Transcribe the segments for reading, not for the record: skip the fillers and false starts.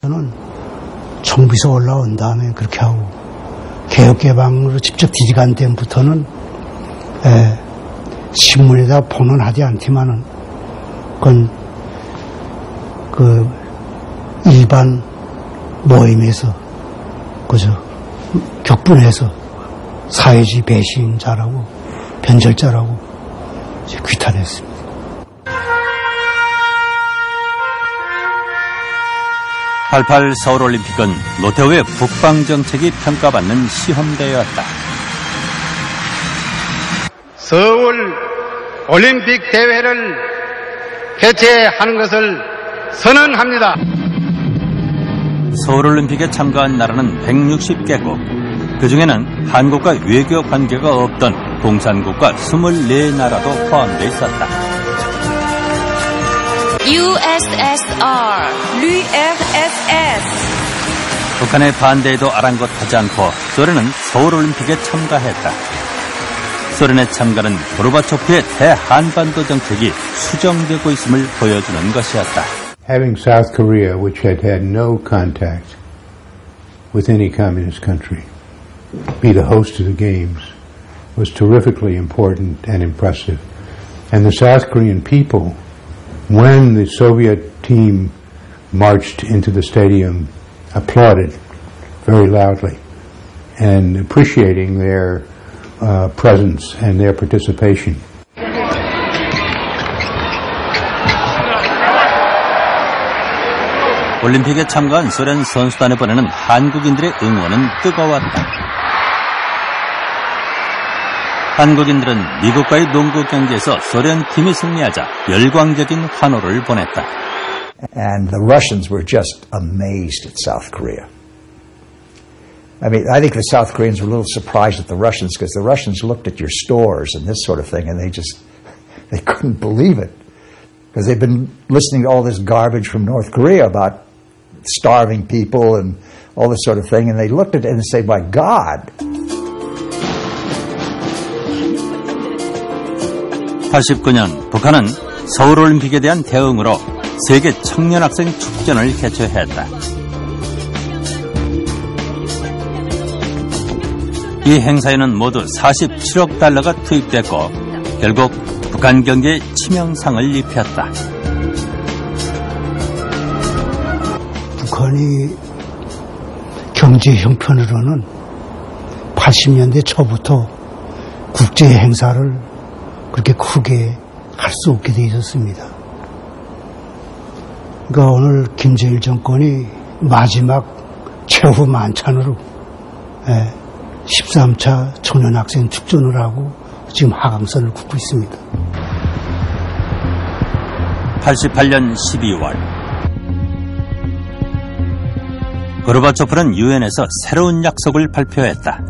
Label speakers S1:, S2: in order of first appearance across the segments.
S1: 저는 정부에서 올라온 다음에 그렇게 하고 개혁개방으로 직접 뒤지간 때부터는 신문에다 본원하지 않지만은 그건 그 일반 모임에서 그저 격분해서 사회주의 배신자라고 변절자라고 귀탄했습니다.
S2: 88 서울올림픽은 노태우의 북방정책이 평가받는 시험대회였다.
S3: 서울 올림픽 대회를 개최하는 것을 선언합니다.
S2: 서울올림픽에 참가한 나라는 160개국, 그중에는 한국과 외교 관계가 없던 공산국가 24나라도 포함되어 있었다.
S4: USSR, RFSS.
S2: 북한의 반대에도 아랑곳하지 않고 소련은 서울올림픽에 참가했다. 소련의 참가는 고르바초프의 대한반도 정책이 수정되고 있음을 보여주는 것이었다.
S5: Having South Korea, which had had no contact with any communist country, be the host of the games was terrifically important and impressive. And the South Korean people, when the Soviet team marched into the stadium, applauded very loudly and appreciating their presence and their participation.
S2: 올림픽에 참가한 소련 선수단에 보내는 한국인들의 응원은 뜨거웠다. 한국인들은 미국과의 농구 경기에서 소련 팀이 승리하자 열광적인 환호를 보냈다.
S6: And the Russians were just amazed at South Korea. I mean, I think the South Koreans were a little surprised at the Russians because the Russians looked at your stores and this sort of thing and they couldn't believe it because they've been listening to all this garbage from North Korea about starving people and all this sort of thing, and they looked at it and say, my God.
S2: 89년 북한은 서울올림픽에 대한 대응으로 세계 청년학생 축전을 개최했다. 이 행사에는 모두 47억 달러가 투입됐고 결국 북한 경제에 치명상을 입혔다.
S1: 북한이 경제 형편으로는 80년대 초부터 국제 행사를 그렇게 크게 할 수 없게 돼 있었습니다. 그러니까 오늘 김정일 정권이 마지막 최후 만찬으로 13차 청년학생 축전을 하고 지금 하강선을 긋고 있습니다.
S2: 88년 12월 고르바초프는 유엔에서 새로운 약속을 발표했다.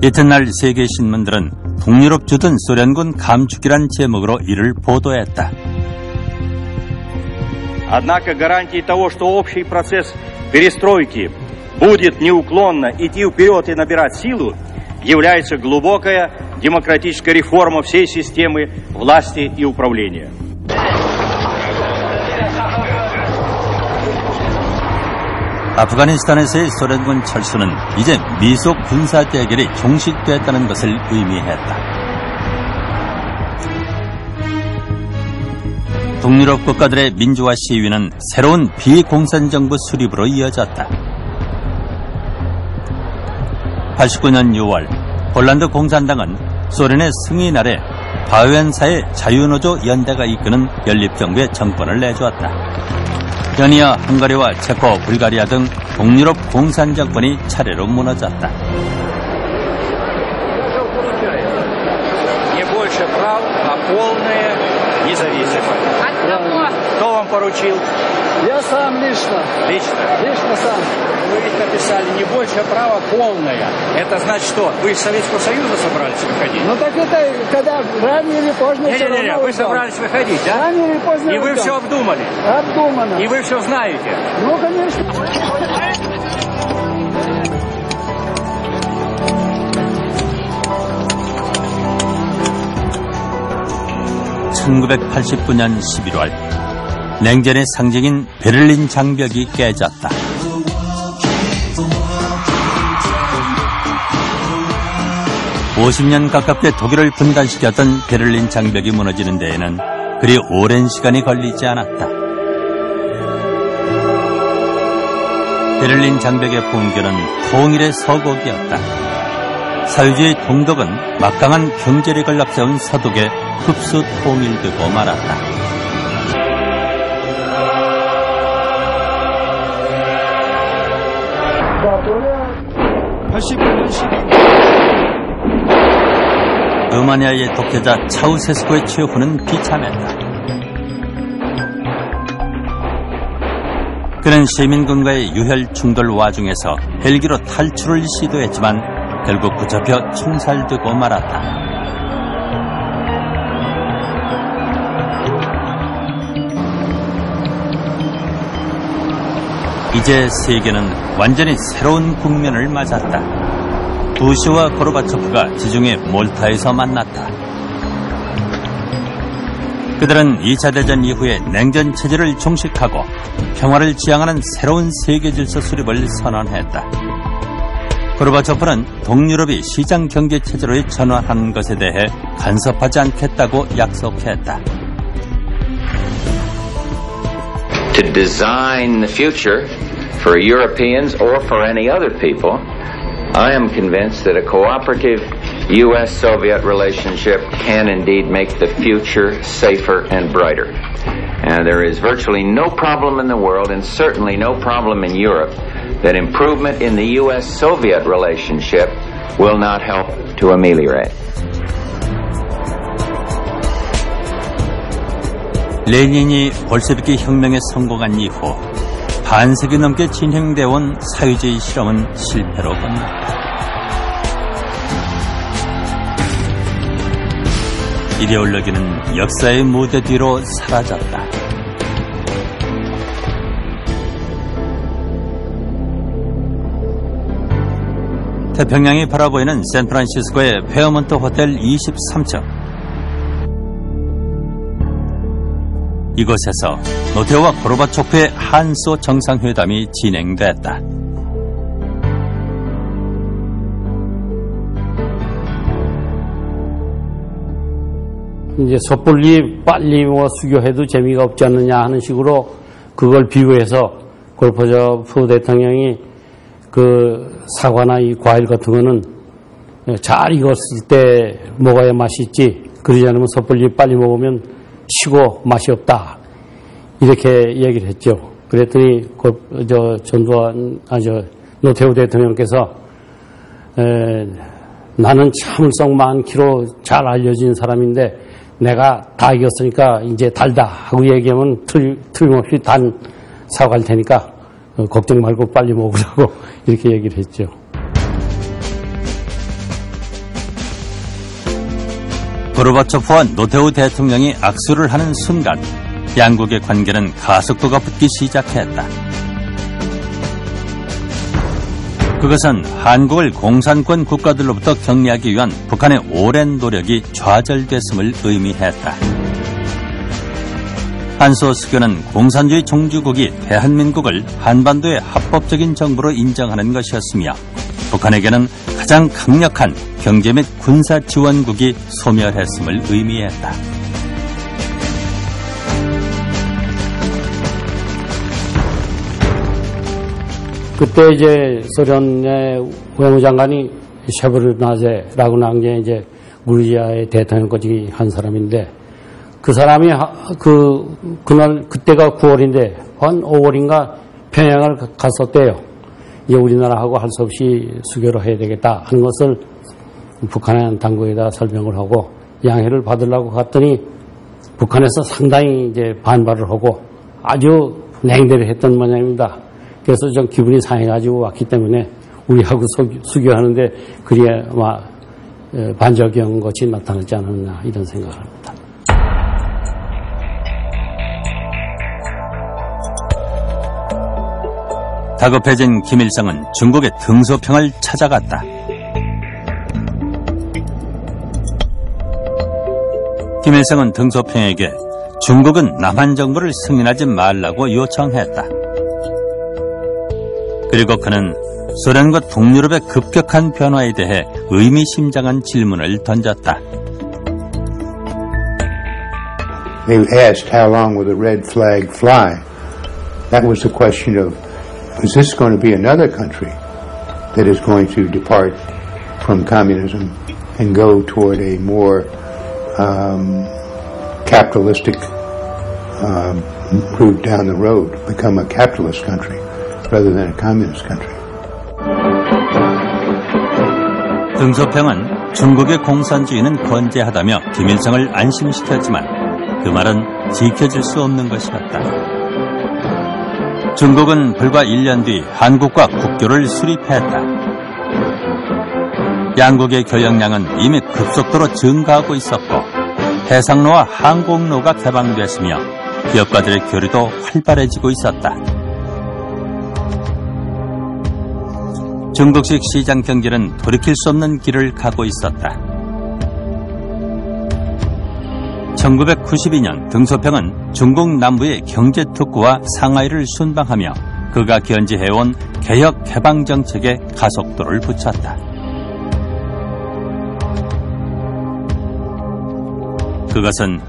S2: 이튿날 세계 신문들은 북유럽 주둔 소련군 감축이란 제목으로 이를 보도했다.
S7: Однако гарантией того, что общий процесс перестройки будет неуклонно идти вперед и набирать силу, является глубокая демократическая реформа всей системы власти и управления.
S2: 아프가니스탄에서의 소련군 철수는 이제 미소 군사 대결이 종식됐다는 것을 의미했다. 북유럽 국가들의 민주화 시위는 새로운 비공산정부 수립으로 이어졌다. 89년 6월 폴란드 공산당은 소련의 승인 아래 바웬사의 자유노조 연대가 이끄는 연립정부의 정권을 내주었다. 연이어 헝가리와 체코, 불가리아 등 동유럽 공산 정권이 차례로 무너졌다.
S7: Кто вам поручил?
S8: Я сам лично. Лично сам.
S7: Вы ведь написали не больше права полное. Это значит что? Вы из Советского Союза собрались выходить?
S8: Ну так это когда рано или поздно.
S7: Не-не-не, вы собрались выходить, да?
S8: Рано или поздно.
S7: И вы все обдумали?
S8: Обдумано.
S7: И вы все знаете?
S8: Ну, конечно.
S2: 1989년 11월 냉전의 상징인 베를린 장벽이 깨졌다. 50년 가깝게 독일을 분단시켰던 베를린 장벽이 무너지는 데에는 그리 오랜 시간이 걸리지 않았다. 베를린 장벽의 붕괴는 통일의 서곡이었다. 사회주의 동독은 막강한 경제력을 앞세운 서독에 흡수 통일되고 말았다. 루마니아의 독재자 차우세스쿠의 취업은 비참했다. 그는 시민군과의 유혈 충돌 와중에서 헬기로 탈출을 시도했지만 결국 붙잡혀 총살되고 말았다. 이제 세계는 완전히 새로운 국면을 맞았다. 부시와 고르바초프가 지중해 몰타에서 만났다. 그들은 2차 대전 이후에 냉전 체제를 종식하고 평화를 지향하는 새로운 세계 질서 수립을 선언했다. 고르바초프는 동유럽이 시장 경제 체제로 전환하는 것에 대해 간섭하지 않겠다고 약속했다.
S9: To design the future for Europeans or for any other people, I am convinced that a cooperative U.S.-Soviet relationship can indeed make the future safer and brighter. And there is virtually no problem in the world, and certainly no problem in Europe, that improvement in the U.S.-Soviet relationship will not help to ameliorate.
S2: 레닌이 볼셰비키 혁명에 성공한 이후 반세기 넘게 진행되어 온 사회주의 실험은 실패로 끝났다. 이데올로기는 역사의 무대 뒤로 사라졌다. 태평양이 바라보이는 샌프란시스코의 페어몬트 호텔 23층. 이곳에서 노태우와 고르바초프의 한소 정상회담이 진행됐다.
S10: 이제 섣불리 빨리 수교해도 재미가 없지 않느냐 하는 식으로 그걸 비유해서 고르바초프 대통령이 그 사과나 이 과일 같은 거는 잘 익었을 때 먹어야 맛이 있지, 그러지 않으면 섣불리 빨리 먹으면 시고 맛이 없다, 이렇게 얘기를 했죠. 그랬더니 노태우 대통령께서 나는 참을성 많기로 잘 알려진 사람인데 내가 다 이겼으니까 이제 달다 하고 얘기하면 틀림없이 단 사과할 테니까 걱정 말고 빨리 먹으라고 이렇게 얘기를 했죠.
S2: 고르바초프와 노태우 대통령이 악수를 하는 순간 양국의 관계는 가속도가 붙기 시작했다. 그것은 한국을 공산권 국가들로부터 격리하기 위한 북한의 오랜 노력이 좌절됐음을 의미했다. 한소 수교는 공산주의 종주국이 대한민국을 한반도의 합법적인 정부로 인정하는 것이었으며 북한에게는 가장 강력한 경제 및 군사 지원국이 소멸했음을 의미했다.
S10: 그때 이제 소련의 외무장관이 셰브르나제라고 나온 게 이제 그루지아의 대통령까지 한 사람인데, 그 사람이 그때가 9월인데 한 5월인가 평양을 갔었대요. 이제 우리나라하고 할 수 없이 수교를 해야 되겠다 하는 것을 북한의 당국에다 설명을 하고 양해를 받으려고 갔더니 북한에서 상당히 이제 반발을 하고 아주 냉대를 했던 모양입니다. 그래서 좀 기분이 상해가지고 왔기 때문에 우리하고 수교하는데 그리야 반적인 것이 나타나지 않았나 이런 생각을 합니다.
S2: 다급해진 김일성은 중국의 등소평을 찾아갔다. 김일성은 등소평에게 중국은 남한 정부를 승인하지 말라고 요청했다. 그리고 그는 소련과 동유럽의 급격한 변화에 대해 의미심장한 질문을 던졌다.
S5: They asked how long will the red flag fly? That was the question of, is this going to be another country that is going to depart from communism and go toward a more capitalistic route down the road, become a capitalist country rather than a communist country?
S2: 등소평은 중국의 공산주의는 건재하다며 김일성을 안심시켰지만 그 말은 지켜질 수 없는 것이었다. 중국은 불과 1년 뒤 한국과 국교를 수립했다. 양국의 교역량은 이미 급속도로 증가하고 있었고 해상로와 항공로가 개방됐으며 기업가들의 교류도 활발해지고 있었다. 중국식 시장 경제는 돌이킬 수 없는 길을 가고 있었다. 1992년 등소평은 중국 남부의 경제 특구와 상하이를 순방하며 그가 견지해온 개혁 개방 정책에 가속도를 붙였다. 그것은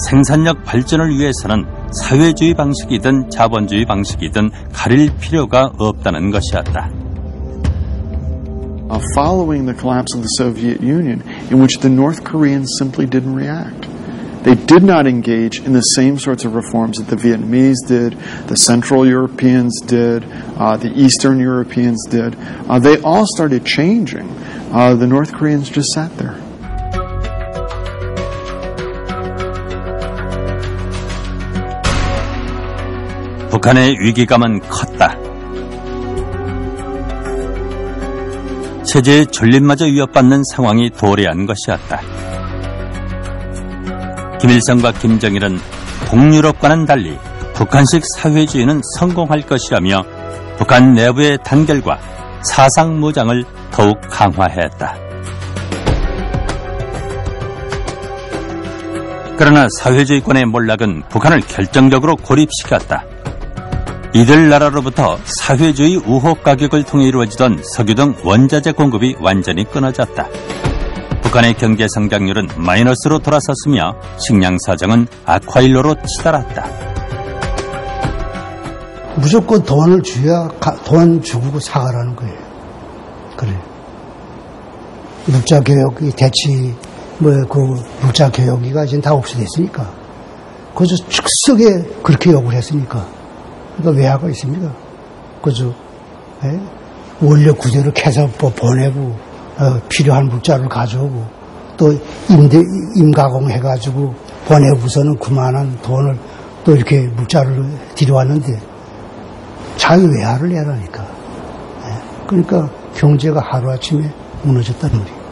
S2: 생산력 발전을 위해서는 사회주의 방식이든 자본주의 방식이든 가릴 필요가 없다는 것이었다.
S11: Following the collapse of the Soviet Union, in which the North Koreans simply didn't react. They did not engage in the same sorts of reforms that the Vietnamese did, the Central Europeans did, the Eastern Europeans did. They all started changing. The North Koreans just sat there.
S2: 북한의 위기감은 컸다. 체제의 존립마저 위협받는 상황이 도래한 것이었다. 김일성과 김정일은 동유럽과는 달리 북한식 사회주의는 성공할 것이라며 북한 내부의 단결과 사상 무장을 더욱 강화했다. 그러나 사회주의권의 몰락은 북한을 결정적으로 고립시켰다. 이들 나라로부터 사회주의 우호 가격을 통해 이루어지던 석유 등 원자재 공급이 완전히 끊어졌다. 북한의 경제 성장률은 마이너스로 돌아섰으며 식량 사정은 악화일로로 치달았다.
S1: 무조건 돈을 줘야 돈 주고 사가라는 거예요. 그래. 물자 교육이 대치 물자 교육이가 지금 다 없어졌으니까. 그래서 즉석에 그렇게 요구를 했으니까. 그러니까 왜 하고 있습니까? 그죠? 예? 원료 구제를 캐서 보내고, 필요한 물자를 가져오고, 또 임가공해가지고 보내고서는 그만한 돈을 또 이렇게 물자를 들여왔는데, 자유외화를 내라니까. 예? 그러니까 경제가 하루아침에 무너졌다는 거예요.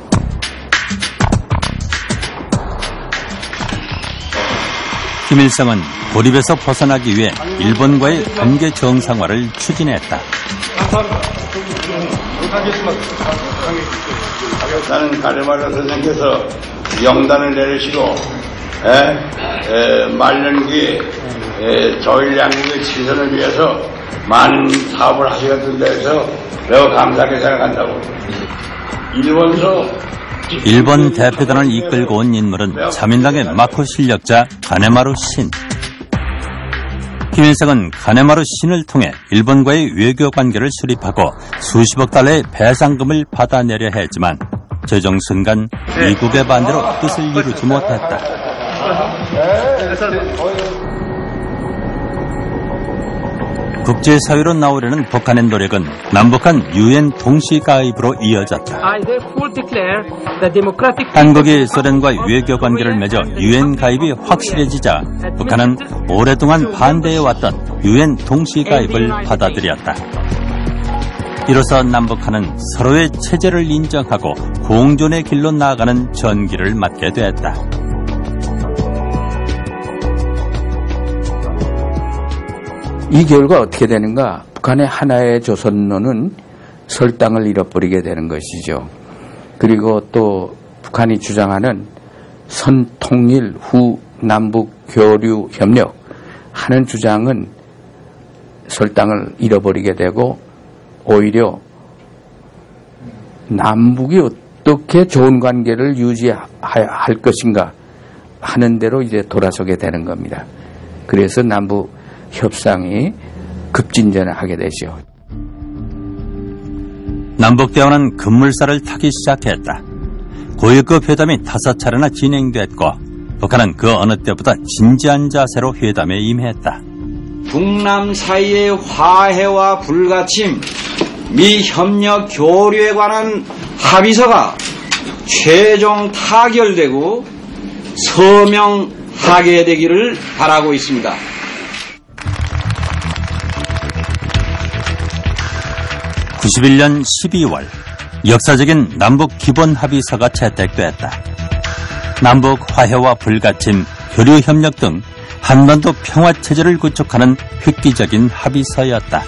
S2: 김일성은 고립에서 벗어나기 위해 일본과의 관계 정상화를 추진했다.
S12: 나는 가르마라 선생께서 영단을 내리시고 말년기 저일 양국의 지선을 위해서 많은 사업을 하시거든 데서 매우 감사하게 생각한다고.
S2: 일본 대표단을 이끌고 온 인물은 자민당의 마코 실력자 가네마루 신. 김일성은 가네마루 신을 통해 일본과의 외교 관계를 수립하고 수십억 달러의 배상금을 받아내려 했지만 최종 순간 미국의 반대로 뜻을 이루지 못했다. 국제사회로 나오려는 북한의 노력은 남북한 유엔 동시 가입으로 이어졌다. 한국이 소련과 외교 관계를 맺어 유엔 가입이 확실해지자 북한은 오랫동안 반대해왔던 유엔 동시 가입을 받아들였다. 이로써 남북한은 서로의 체제를 인정하고 공존의 길로 나아가는 전기를 맞게 됐다.
S13: 이 결과 어떻게 되는가? 북한의 하나의 조선로는 설당을 잃어버리게 되는 것이죠. 그리고 또 북한이 주장하는 선통일 후 남북 교류 협력 하는 주장은 설당을 잃어버리게 되고 오히려 남북이 어떻게 좋은 관계를 유지할 것인가 하는 대로 이제 돌아서게 되는 겁니다. 그래서 남북 협상이 급진전하게 되죠.
S2: 남북대화는 급물살을 타기 시작했다. 고위급 회담이 5차례나 진행됐고 북한은 그 어느 때보다 진지한 자세로 회담에 임했다.
S14: 북남 사이의 화해와 불가침, 미 협력 교류에 관한 합의서가 최종 타결되고 서명하게 되기를 바라고 있습니다.
S2: (91년 12월) 역사적인 남북 기본 합의서가 채택됐다. 남북 화해와 불가침, 교류협력 등 한반도 평화체제를 구축하는 획기적인 합의서였다.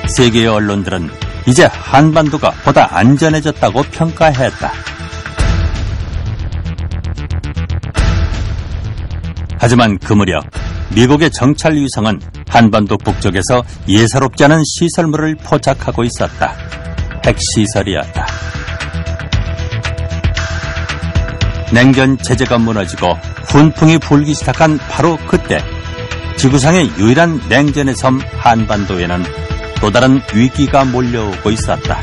S2: 세계의 언론들은 이제 한반도가 보다 안전해졌다고 평가했다. 하지만 그 무렵 미국의 정찰 위성은 한반도 북쪽에서 예사롭지 않은 시설물을 포착하고 있었다. 핵시설이었다. 냉전 체제가 무너지고 훈풍이 불기 시작한 바로 그때 지구상의 유일한 냉전의 섬 한반도에는 또 다른 위기가 몰려오고 있었다.